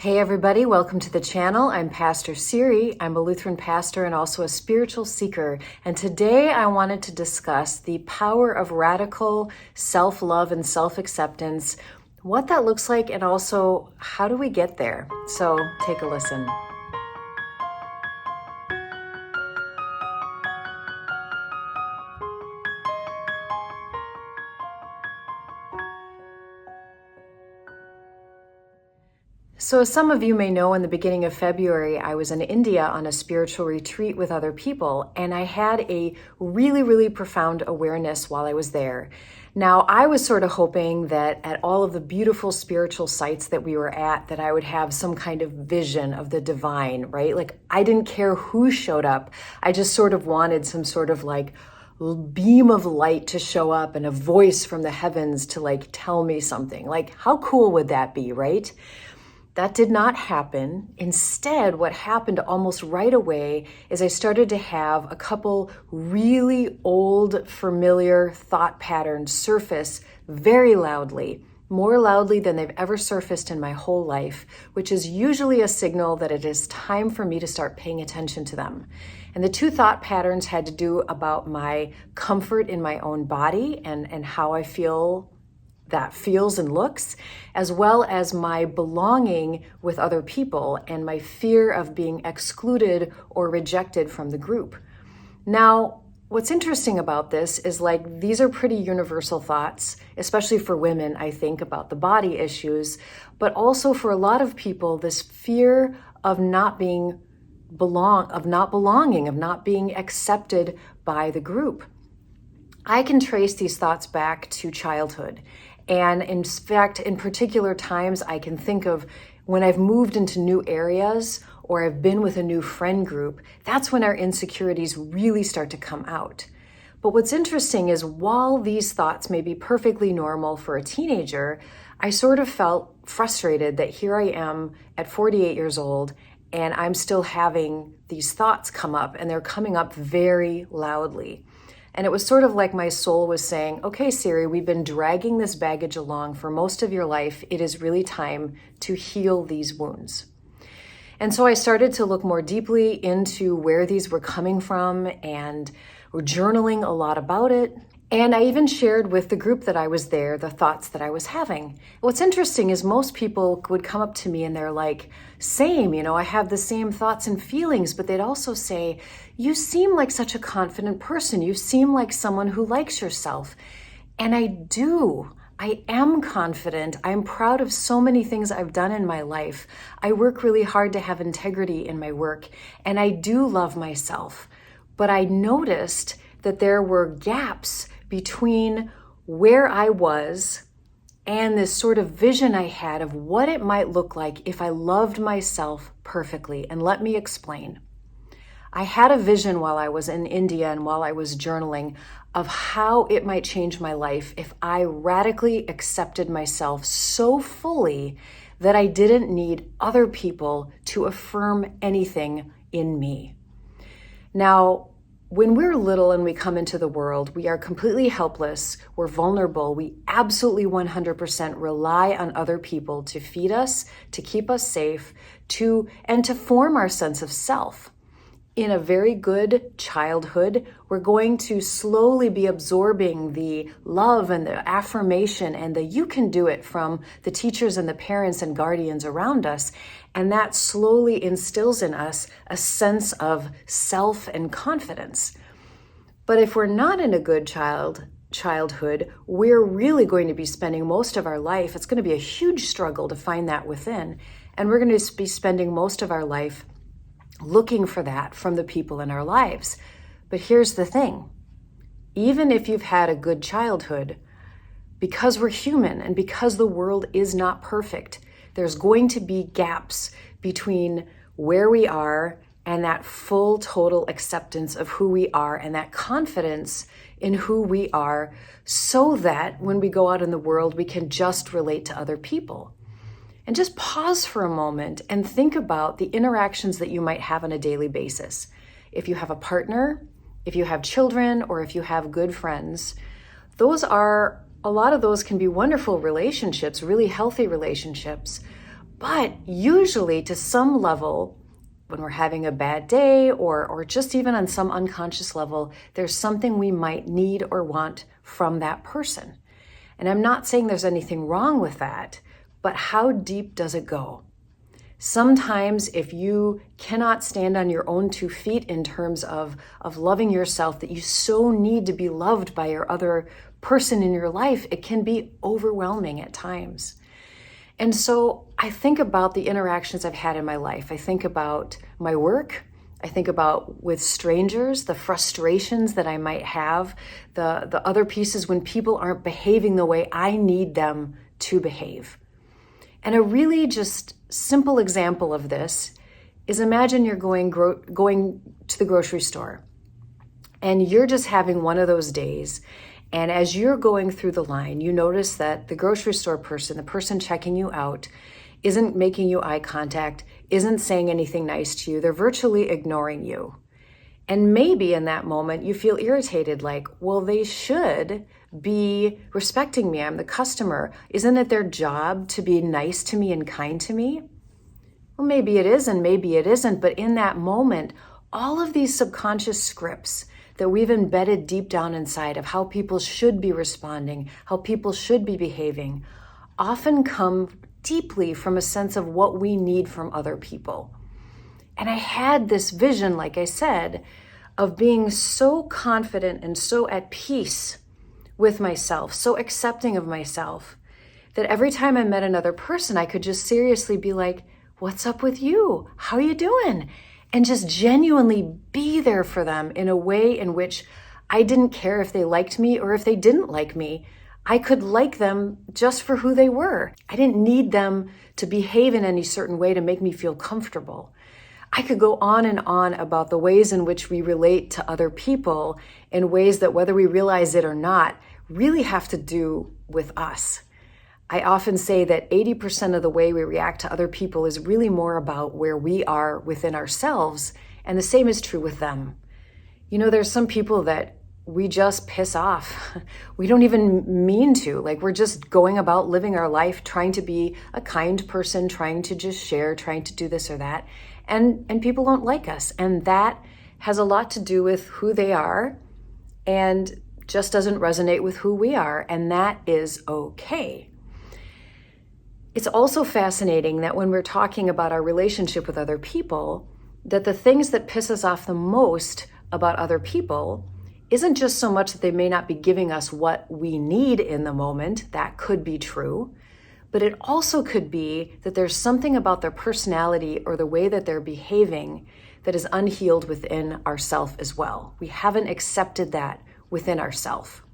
Hey everybody, welcome to the channel. I'm Pastor Siri. I'm a Lutheran pastor and also a spiritual seeker. And today I wanted to discuss the power of radical self-love and self-acceptance, what that looks like, and also how do we get there? So take a listen. So as some of you may know, in the beginning of February, I was in India on a spiritual retreat with other people, and I had a really profound awareness while I was there. Now, I was sort of hoping that at all of the beautiful spiritual sites that we were at, that I would have some kind of vision of the divine, right? Like, I didn't care who showed up. I just sort of wanted some sort of like beam of light to show up and a voice from the heavens to like tell me something. Like, how cool would that be, right? That did not happen. Instead, what happened almost right away is I started to have a couple really old, familiar thought patterns surface very loudly, more loudly than they've ever surfaced in my whole life, which is usually a signal that it is time for me to start paying attention to them. And the two thought patterns had to do about my comfort in my own body and how I feel that feels and looks, as well as my belonging with other people and my fear of being excluded or rejected from the group. Now, what's interesting about this is like these are pretty universal thoughts, especially for women, I think, about the body issues, but also for a lot of people, this fear of not being of not being accepted by the group. I can trace these thoughts back to childhood. And in fact, in particular times, I can think of when I've moved into new areas or I've been with a new friend group, that's when our insecurities really start to come out. But what's interesting is while these thoughts may be perfectly normal for a teenager, I sort of felt frustrated that here I am at 48 years old and I'm still having these thoughts come up, and they're coming up very loudly. And it was sort of like my soul was saying, okay, Siri, we've been dragging this baggage along for most of your life. It is really time to heal these wounds. And so I started to look more deeply into where these were coming from and were journaling a lot about it. And I even shared with the group that I was there the thoughts that I was having. What's interesting is most people would come up to me and they're like, same, I have the same thoughts and feelings, but they'd also say, you seem like such a confident person. You seem like someone who likes yourself. And I do. I am confident. I'm proud of so many things I've done in my life. I work really hard to have integrity in my work, and I do love myself. But I noticed that there were gaps between where I was and this sort of vision I had of what it might look like if I loved myself perfectly. And let me explain. I had a vision while I was in India and while I was journaling of how it might change my life if I radically accepted myself so fully that I didn't need other people to affirm anything in me. Now, when we're little and we come into the world, we are completely helpless, we're vulnerable, we absolutely 100% rely on other people to feed us, to keep us safe, and to form our sense of self. In a very good childhood, we're going to slowly be absorbing the love and the affirmation and the you can do it from the teachers and the parents and guardians around us. And that slowly instills in us a sense of self and confidence. But if we're not in a good childhood, we're really going to be spending most of our life, it's going to be a huge struggle to find that within. And we're going to be spending most of our life looking for that from the people in our lives. But here's the thing. Even if you've had a good childhood, because we're human and because the world is not perfect, there's going to be gaps between where we are and that full total acceptance of who we are and that confidence in who we are, so that when we go out in the world, we can just relate to other people. And just pause for a moment and think about the interactions that you might have on a daily basis. If you have a partner, if you have children, or if you have good friends, a lot of those can be wonderful relationships, really healthy relationships. But usually to some level, when we're having a bad day or just even on some unconscious level, there's something we might need or want from that person. And I'm not saying there's anything wrong with that, but how deep does it go? Sometimes if you cannot stand on your own 2 feet in terms of loving yourself, that you so need to be loved by your other person in your life, it can be overwhelming at times. And so I think about the interactions I've had in my life. I think about my work. I think about with strangers, the frustrations that I might have, the other pieces when people aren't behaving the way I need them to behave. And a really just simple example of this is, imagine you're going to the grocery store and you're just having one of those days. And as you're going through the line, you notice that the grocery store person, the person checking you out, isn't making you eye contact, isn't saying anything nice to you. They're virtually ignoring you. And maybe in that moment you feel irritated, like, well, they should be respecting me. I'm the customer. Isn't it their job to be nice to me and kind to me? Well, maybe it is and maybe it isn't. But in that moment, all of these subconscious scripts that we've embedded deep down inside of how people should be responding, how people should be behaving, often come deeply from a sense of what we need from other people. And I had this vision, like I said, of being so confident and so at peace with myself, so accepting of myself, that every time I met another person, I could just seriously be like, what's up with you? How you doing? And just genuinely be there for them in a way in which I didn't care if they liked me or if they didn't like me. I could like them just for who they were. I didn't need them to behave in any certain way to make me feel comfortable. I could go on and on about the ways in which we relate to other people in ways that, whether we realize it or not, really have to do with us. I often say that 80% of the way we react to other people is really more about where we are within ourselves, and the same is true with them. You know, there's some people that we just piss off. We don't even mean to. Like, we're just going about living our life, trying to be a kind person, trying to just share, trying to do this or that. And people don't like us. And that has a lot to do with who they are and just doesn't resonate with who we are. And that is okay. It's also fascinating that when we're talking about our relationship with other people, that the things that piss us off the most about other people isn't just so much that they may not be giving us what we need in the moment. That could be true. But it also could be that there's something about their personality or the way that they're behaving that is unhealed within ourself as well. We haven't accepted that within ourself.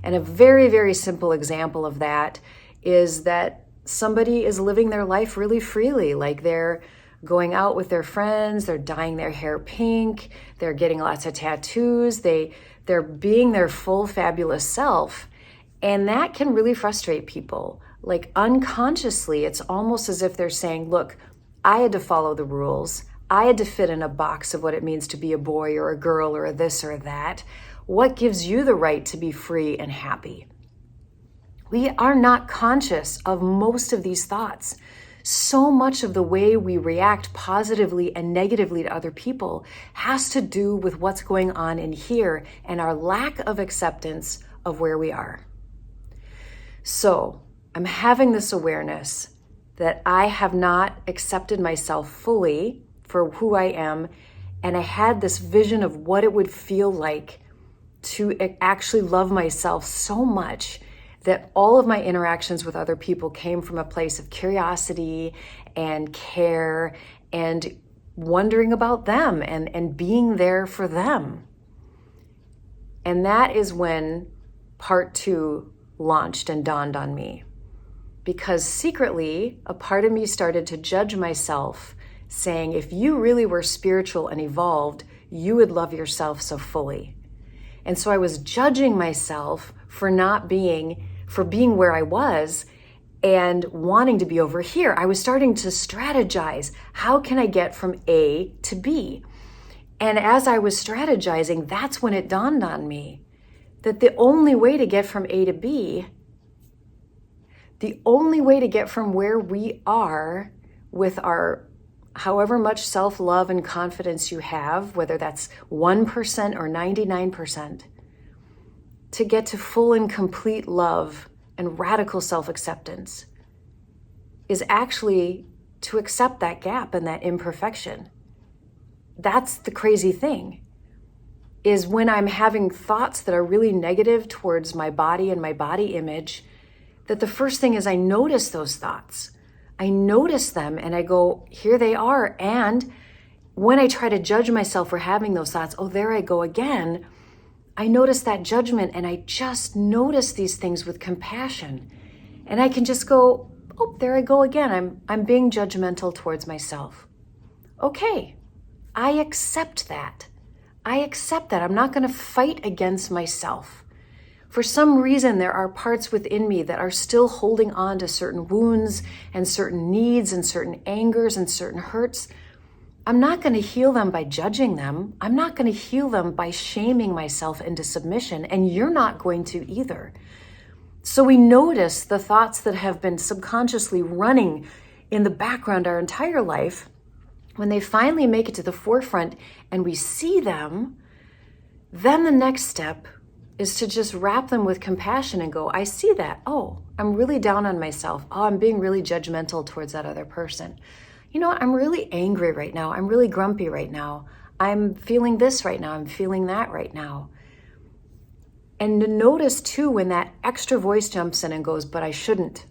And a very, very simple example of that is that somebody is living their life really freely, like they're going out with their friends, they're dyeing their hair pink, they're getting lots of tattoos, they're being their full fabulous self. And that can really frustrate people. Like, unconsciously, it's almost as if they're saying, look, I had to follow the rules. I had to fit in a box of what it means to be a boy or a girl or a this or that. What gives you the right to be free and happy? We are not conscious of most of these thoughts. So much of the way we react positively and negatively to other people has to do with what's going on in here and our lack of acceptance of where we are. So I'm having this awareness that I have not accepted myself fully for who I am, and I had this vision of what it would feel like to actually love myself so much that all of my interactions with other people came from a place of curiosity and care and wondering about them and being there for them. And that is when part 2 launched and dawned on me. Because secretly, a part of me started to judge myself, saying, if you really were spiritual and evolved, you would love yourself so fully. And so I was judging myself for being where I was and wanting to be over here. I was starting to strategize. How can I get from A to B? And as I was strategizing, that's when it dawned on me that the only way to get from A to B, the only way to get from where we are with our however much self-love and confidence you have, whether that's 1% or 99%, to get to full and complete love and radical self-acceptance is actually to accept that gap and that imperfection. That's the crazy thing, is when I'm having thoughts that are really negative towards my body and my body image, that the first thing is I notice those thoughts. I notice them and I go, here they are. And when I try to judge myself for having those thoughts, oh, there I go again, I notice that judgment and I just notice these things with compassion. And I can just go, oh, there I go again. I'm being judgmental towards myself. Okay, I accept that. I accept that. I'm not going to fight against myself. For some reason, there are parts within me that are still holding on to certain wounds and certain needs and certain angers and certain hurts. I'm not going to heal them by judging them. I'm not going to heal them by shaming myself into submission, and you're not going to either. So we notice the thoughts that have been subconsciously running in the background our entire life. When they finally make it to the forefront and we see them, then the next step is to just wrap them with compassion and go, I see that. Oh, I'm really down on myself. Oh, I'm being really judgmental towards that other person. You know what? I'm really angry right now. I'm really grumpy right now. I'm feeling this right now. I'm feeling that right now. And to notice too, when that extra voice jumps in and goes, but I shouldn't.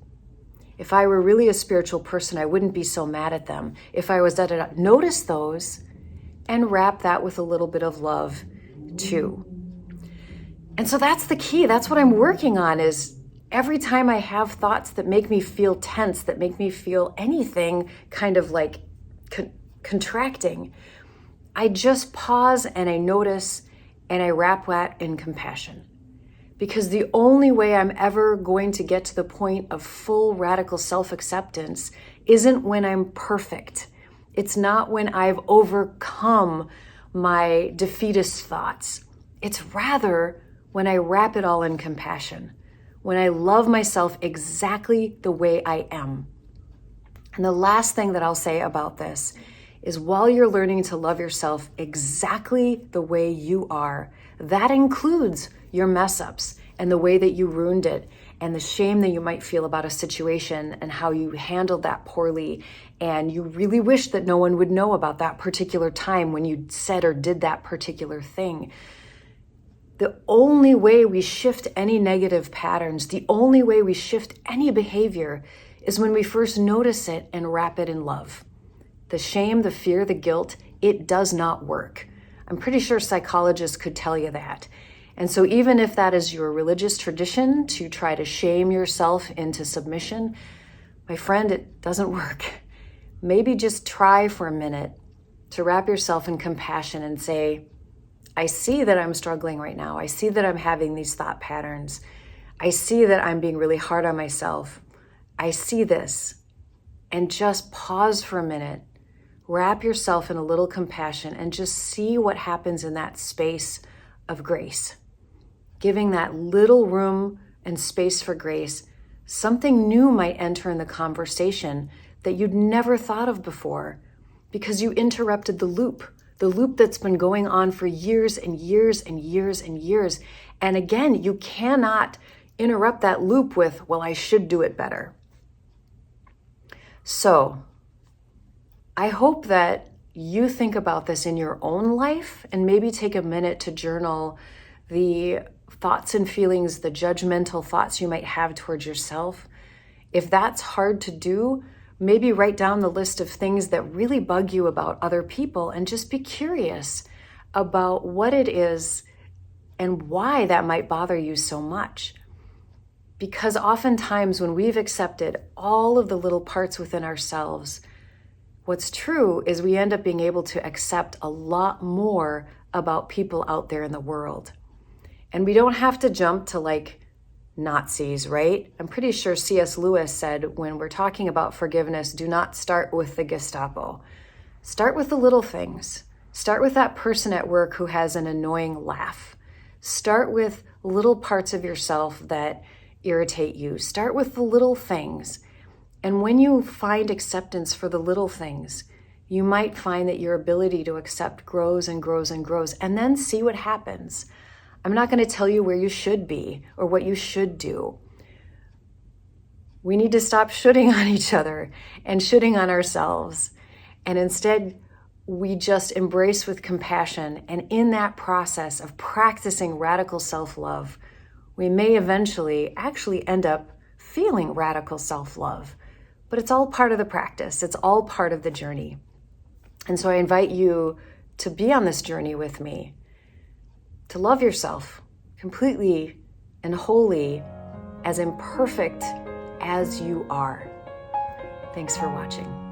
If I were really a spiritual person, I wouldn't be so mad at them. If I was da-da-da. Notice those and wrap that with a little bit of love too. And so that's the key. That's what I'm working on, is every time I have thoughts that make me feel tense, that make me feel anything kind of like contracting, I just pause and I notice and I wrap that in compassion. Because the only way I'm ever going to get to the point of full radical self-acceptance isn't when I'm perfect. It's not when I've overcome my defeatist thoughts. It's rather when I wrap it all in compassion, when I love myself exactly the way I am. And the last thing that I'll say about this is, while you're learning to love yourself exactly the way you are, that includes your mess ups and the way that you ruined it and the shame that you might feel about a situation and how you handled that poorly. And you really wish that no one would know about that particular time when you said or did that particular thing. The only way we shift any negative patterns, the only way we shift any behavior is when we first notice it and wrap it in love. The shame, the fear, the guilt, it does not work. I'm pretty sure psychologists could tell you that. And so even if that is your religious tradition to try to shame yourself into submission, my friend, it doesn't work. Maybe just try for a minute to wrap yourself in compassion and say, I see that I'm struggling right now. I see that I'm having these thought patterns. I see that I'm being really hard on myself. I see this. And just pause for a minute. Wrap yourself in a little compassion and just see what happens in that space of grace. Giving that little room and space for grace, something new might enter in the conversation that you'd never thought of before because you interrupted the loop that's been going on for years and years and years and years. And again, you cannot interrupt that loop with, well, I should do it better. So I hope that you think about this in your own life and maybe take a minute to journal the thoughts and feelings, the judgmental thoughts you might have towards yourself. If that's hard to do, maybe write down the list of things that really bug you about other people and just be curious about what it is and why that might bother you so much. Because oftentimes when we've accepted all of the little parts within ourselves, what's true is we end up being able to accept a lot more about people out there in the world. And we don't have to jump to like Nazis, right? I'm pretty sure C.S. Lewis said, when we're talking about forgiveness, do not start with the Gestapo. Start with the little things. Start with that person at work who has an annoying laugh. Start with little parts of yourself that irritate you. Start with the little things And when you find acceptance for the little things, you might find that your ability to accept grows and grows and grows, and then see what happens. I'm not going to tell you where you should be or what you should do. We need to stop shooting on each other and shooting on ourselves. And instead, we just embrace with compassion. And in that process of practicing radical self-love, we may eventually actually end up feeling radical self-love. But it's all part of the practice. It's all part of the journey. And so I invite you to be on this journey with me, to love yourself completely and wholly, as imperfect as you are. Thanks for watching.